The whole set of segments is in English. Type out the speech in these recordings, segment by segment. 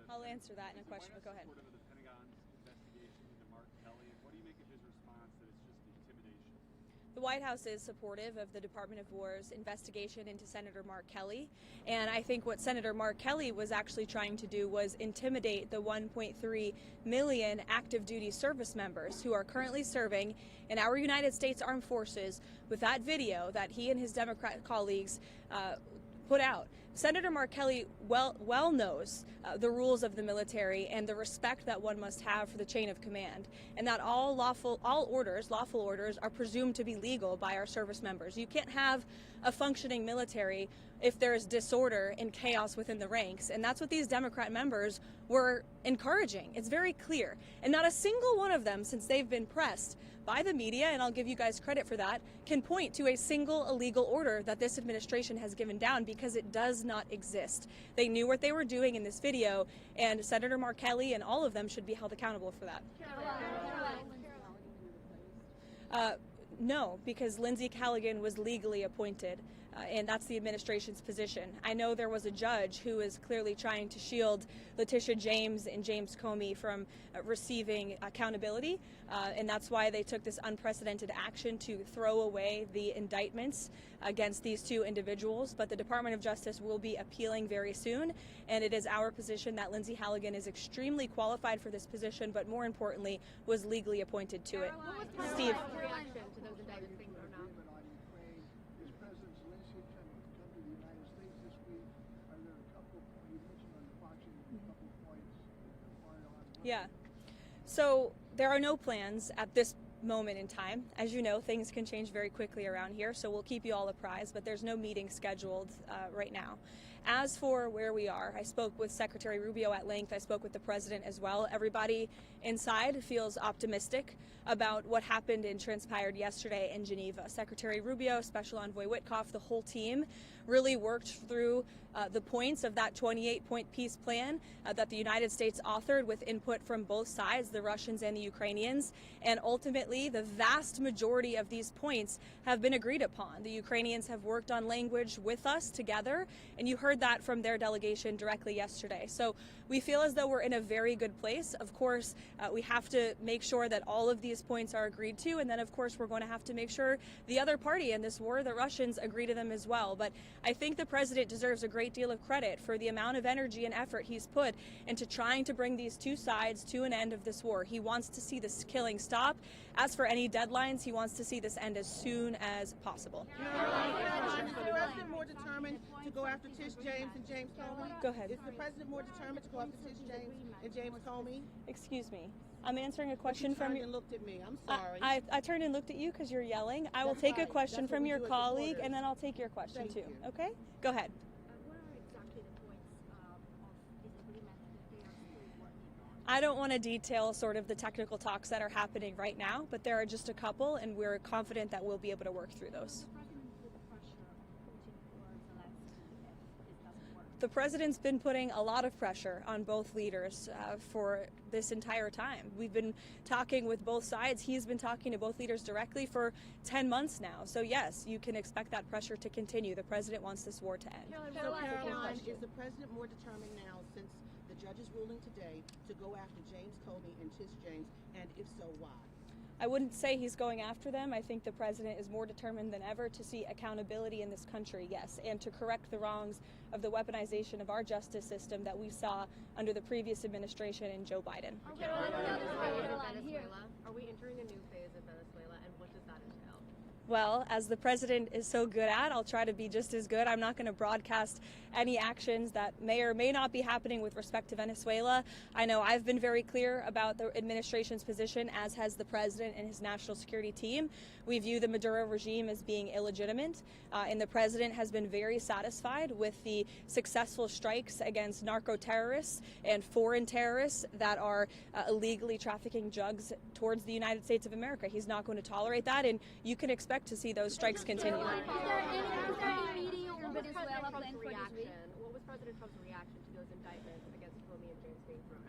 I'll answer that in a question, but go ahead. Supportive of the Pentagon's investigation into Mark Kelly, and what do you make of his response that it's just intimidation? The White House is supportive of the Department of War's investigation into Senator Mark Kelly, and I think what Senator Mark Kelly was actually trying to do was intimidate the 1.3 million active duty service members who are currently serving in our United States Armed Forces with that video that he and his Democrat colleagues put out. Senator Mark Kelly well knows the rules of the military and the respect that one must have for the chain of command, and that all lawful orders are presumed to be legal by our service members. You can't have a functioning military if there is disorder and chaos within the ranks, and that's what these Democrat members were encouraging. It's very clear, and not a single one of them, since they've been pressed by the media, and I'll give you guys credit for that, can point to a single illegal order that this administration has given down, because it does not exist. They knew what they were doing in this video, and Senator Mark Kelly and all of them should be held accountable for that. No, because Lindsey Callaghan was legally appointed, and that's the administration's position. I know there was a judge who is clearly trying to shield Letitia James and James Comey from receiving accountability, and that's why they took this unprecedented action to throw away the indictments against these two individuals. But the Department of Justice will be appealing very soon, and it is our position that Lindsey Callaghan is extremely qualified for this position, but more importantly, was legally appointed to it. Steve. Yeah. So there are no plans at this moment in time. As you know, things can change very quickly around here, so we'll keep you all apprised, but there's no meeting scheduled right now. As for where we are, I spoke with Secretary Rubio at length. I spoke with the president as well. Everybody inside feels optimistic about what happened and transpired yesterday in Geneva. Secretary Rubio, Special Envoy Witkoff, the whole team really worked through the points of that 28-point peace plan that the United States authored with input from both sides, the Russians and the Ukrainians. And ultimately, the vast majority of these points have been agreed upon. The Ukrainians have worked on language with us together, and you heard that from their delegation directly yesterday. So we feel as though we're in a very good place. Of course, we have to make sure that all of these points are agreed to, and then of course we're going to have to make sure the other party in this war, the Russians, agree to them as well. But I think the president deserves a great deal of credit for the amount of energy and effort he's put into trying to bring these two sides to an end of this war. He wants to see this killing stop. As for any deadlines, he wants to see this end as soon as possible. Is the president more determined to go after Tish James and James Comey? Go ahead. Is the president more determined to go after Tish James and James Comey? Excuse me. I'm answering a question from you. And looked at me. I'm sorry. I turned and looked at you because you're yelling. I will take a question from your colleague, and then I'll take your question too. Okay? Go ahead. What are exactly the points of this agreement that they are still working on? I don't want to detail sort of the technical talks that are happening right now, but there are just a couple, and we're confident that we'll be able to work through those. The president's been putting a lot of pressure on both leaders for this entire time. We've been talking with both sides. He's been talking to both leaders directly for 10 months now. So yes, you can expect that pressure to continue. The president wants this war to end. Caroline, is the president more determined now, since the judge's ruling today, to go after James Comey and Tish James, and if so, why? I wouldn't say he's going after them. I think the president is more determined than ever to see accountability in this country, yes, and to correct the wrongs of the weaponization of our justice system that we saw under the previous administration and Joe Biden. Are we entering a new phase of Venezuela, and what does that entail? Well, as the president is so good at, I'll try to be just as good. I'm not going to broadcast any actions that may or may not be happening with respect to Venezuela. I know I've been very clear about the administration's position, as has the president and his national security team. We view the Maduro regime as being illegitimate, and the president has been very satisfied with the successful strikes against narco-terrorists and foreign terrorists that are illegally trafficking drugs towards the United States of America. He's not going to tolerate that, and you can expect to see those strikes continue. Is there any meeting over Venezuela planned for this week? What was President Trump's reaction to those indictments against Comey and James being thrown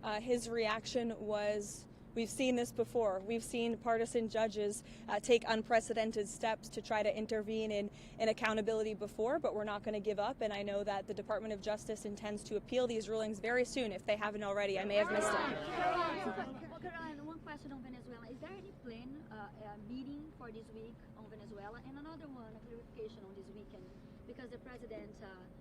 out? His reaction was We've seen this before. We've seen partisan judges take unprecedented steps to try to intervene in accountability before, but we're not going to give up. And I know that the Department of Justice intends to appeal these rulings very soon, if they haven't already. I may have missed it. Caroline, one question on Venezuela. Is there any plan, meeting for this week on Venezuela? And another one, a clarification on this weekend, because the president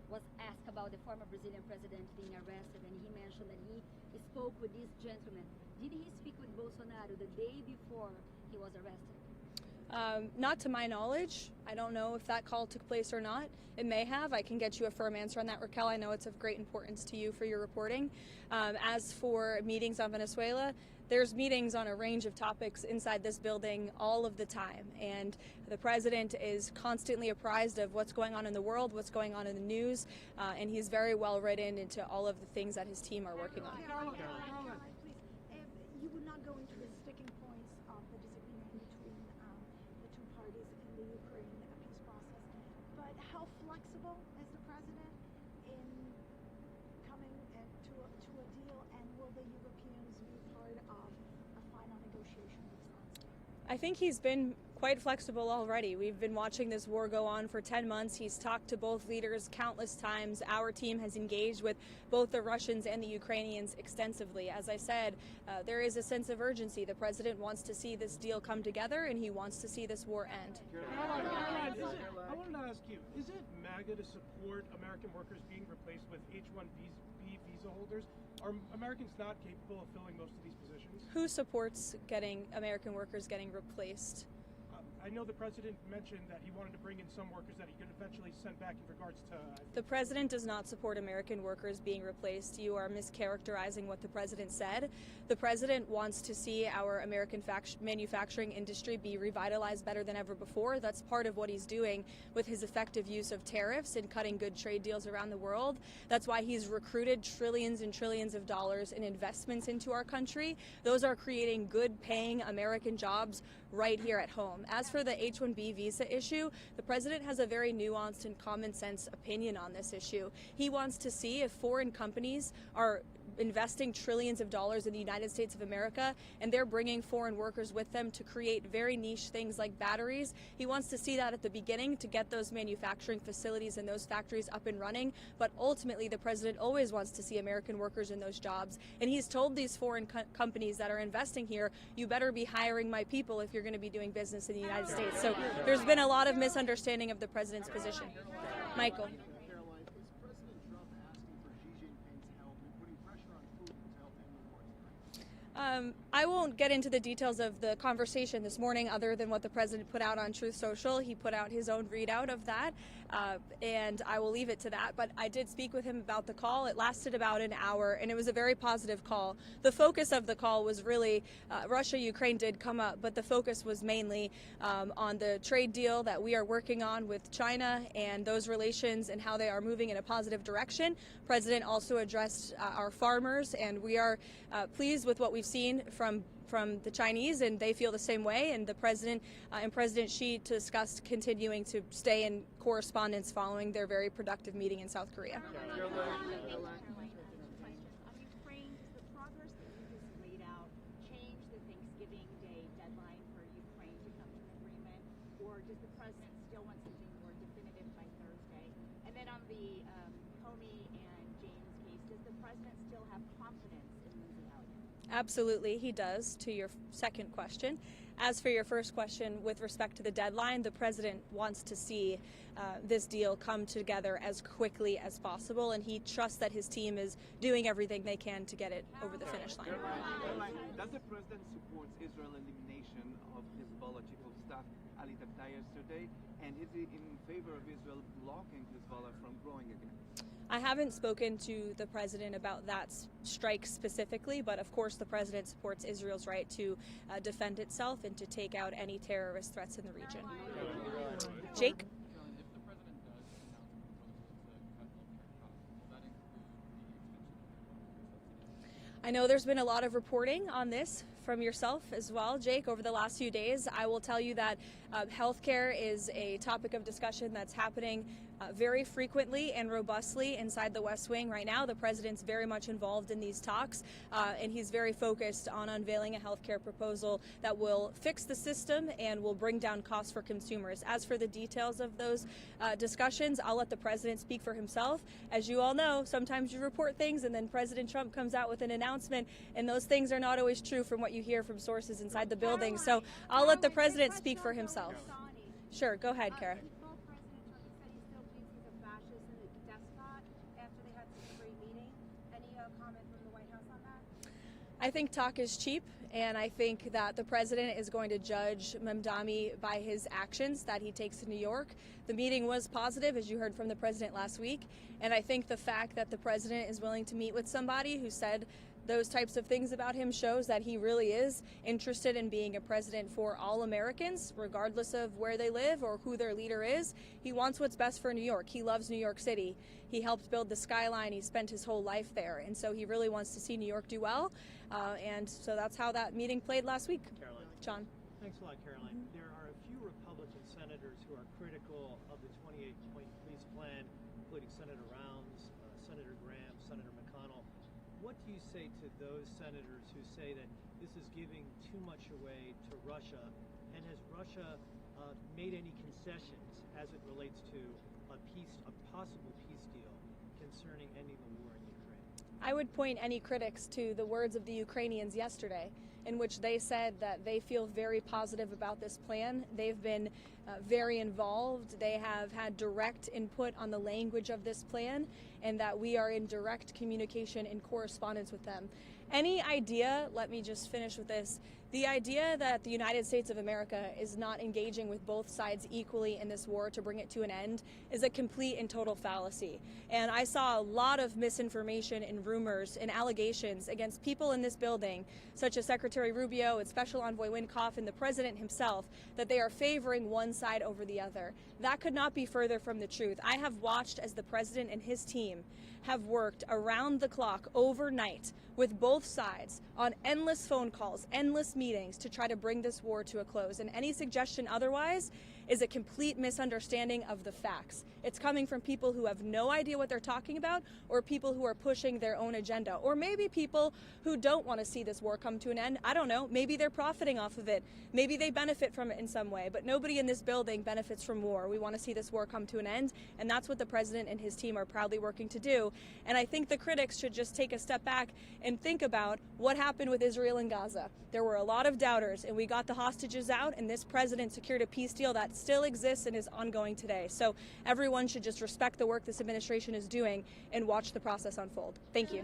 was asked about the former Brazilian president being arrested, and he mentioned that he spoke with this gentleman. Did he speak with Bolsonaro the day before he was arrested? Not to my knowledge. I don't know if that call took place or not. It may have. I can get you a firm answer on that, Raquel. I know it's of great importance to you for your reporting. As for meetings on Venezuela, there's meetings on a range of topics inside this building all of the time, and the president is constantly apprised of what's going on in the world, what's going on in the news, and he's very well written into all of the things that his team are working on. Caroline, please. You would not go into the sticking points of the disagreement between the two parties in the Ukraine peace process, but how flexible is the president in coming to a deal, and will the Europeans be part of a final negotiation with Zelensky? I think he's been quite flexible already. We've been watching this war go on for 10 months. He's talked to both leaders countless times. Our team has engaged with both the Russians and the Ukrainians extensively. As I said, there is a sense of urgency. The president wants to see this deal come together, and he wants to see this war end. Caroline, I wanted to ask you, is it MAGA to support American workers being replaced with H-1B visa holders? Are Americans not capable of filling most of these positions? Who supports getting American workers getting replaced? I know the president mentioned that he wanted to bring in some workers that he could eventually send back in regards to... The president does not support American workers being replaced. You are mischaracterizing what the president said. The president wants to see our American manufacturing industry be revitalized better than ever before. That's part of what he's doing with his effective use of tariffs and cutting good trade deals around the world. That's why he's recruited trillions and trillions of dollars in investments into our country. Those are creating good paying American jobs right here at home. As for the H-1B visa issue, the president has a very nuanced and common sense opinion on this issue. He wants to see if foreign companies are investing trillions of dollars in the United States of America, and they're bringing foreign workers with them to create very niche things like batteries. He wants to see that at the beginning to get those manufacturing facilities and those factories up and running, but ultimately the president always wants to see American workers in those jobs, and he's told these foreign companies that are investing here, you better be hiring my people if you're going to be doing business in the United States. So there's been a lot of misunderstanding of the president's position. Michael. Caroline, is President Trump asking for Xi Jinping's help in putting pressure on Putin to help end the war tonight? I won't get into the details of the conversation this morning other than what the president put out on Truth Social. He put out his own readout of that, and I will leave it to that. But I did speak with him about the call. It lasted about an hour, and it was a very positive call. The focus of the call was really Russia-Ukraine did come up, but the focus was mainly on the trade deal that we are working on with China and those relations and how they are moving in a positive direction. President also addressed our farmers, and we are pleased with what we've seen from the Chinese, and they feel the same way. And the president and President Xi discussed continuing to stay in correspondence following their very productive meeting in South Korea. On Ukraine, does the progress that you just laid out change the Thanksgiving Day deadline for Ukraine to come to an agreement, or does the president still want something more definitive by Thursday? And then on the Comey and James case, does the president still have confidence in Lindsay Elliott? Absolutely, he does, to your second question. As for your first question with respect to the deadline, the president wants to see this deal come together as quickly as possible, and he trusts that his team is doing everything they can to get it over the finish line. Does the president support Israel's elimination of Hezbollah chief of staff Ali Dabda yesterday, and is he in favor of Israel blocking Hezbollah from growing again? I haven't spoken to the president about that strike specifically, but of course the president supports Israel's right to defend itself and to take out any terrorist threats in the region. Jake? If the president does announce a proposal to cut healthcare costs, will that include the extension of the subsidy? I know there's been a lot of reporting on this from yourself as well, Jake, over the last few days. I will tell you that healthcare is a topic of discussion that's happening very frequently and robustly inside the West Wing. Right now, the president's very much involved in these talks, and he's very focused on unveiling a health care proposal that will fix the system and will bring down costs for consumers. As for the details of those discussions, I'll let the president speak for himself. As you all know, sometimes you report things and then President Trump comes out with an announcement, and those things are not always true from what you hear from sources inside the building. So I'll let the president speak for himself. Sure, go ahead, Kara. I think talk is cheap, and I think that the president is going to judge Mamdani by his actions that he takes to New York. The meeting was positive, as you heard from the president last week, and I think the fact that the president is willing to meet with somebody who said those types of things about him shows that he really is interested in being a president for all Americans, regardless of where they live or who their leader is. He wants what's best for New York. He loves New York City. He helped build the skyline. He spent his whole life there, and so he really wants to see New York do well. And so that's how that meeting played last week. Caroline. John. Thanks a lot, Caroline. There are a few Republican senators who are critical of the 28-point police plan, including Senator Rounds, Senator Graham, Senator McConnell. What do you say to those senators who say that this is giving too much away to Russia? And has Russia made any concessions as it relates to a possible peace deal concerning ending the war in Ukraine? I would point any critics to the words of the Ukrainians yesterday, in which they said that they feel very positive about this plan. They've been very involved. They have had direct input on the language of this plan, and that we are in direct communication and correspondence with them. Any idea, let me just finish with this, the idea that the United States of America is not engaging with both sides equally in this war to bring it to an end is a complete and total fallacy. And I saw a lot of misinformation and rumors and allegations against people in this building, such as Secretary Rubio and Special Envoy Wynkoff and the President himself, that they are favoring one side over the other. That could not be further from the truth. I have watched as the President and his team have worked around the clock overnight with both sides on endless phone calls, endless meetings to try to bring this war to a close. And any suggestion otherwise is a complete misunderstanding of the facts. It's coming from people who have no idea what they're talking about, or people who are pushing their own agenda, or maybe people who don't want to see this war come to an end. I don't know. Maybe they're profiting off of it. Maybe they benefit from it in some way, but nobody in this building benefits from war. We want to see this war come to an end, and that's what the president and his team are proudly working to do. And I think the critics should just take a step back and think about what happened with Israel and Gaza. There were a lot of doubters, and we got the hostages out, and this president secured a peace deal that still exists and is ongoing today. So everyone should just respect the work this administration is doing and watch the process unfold. Thank you.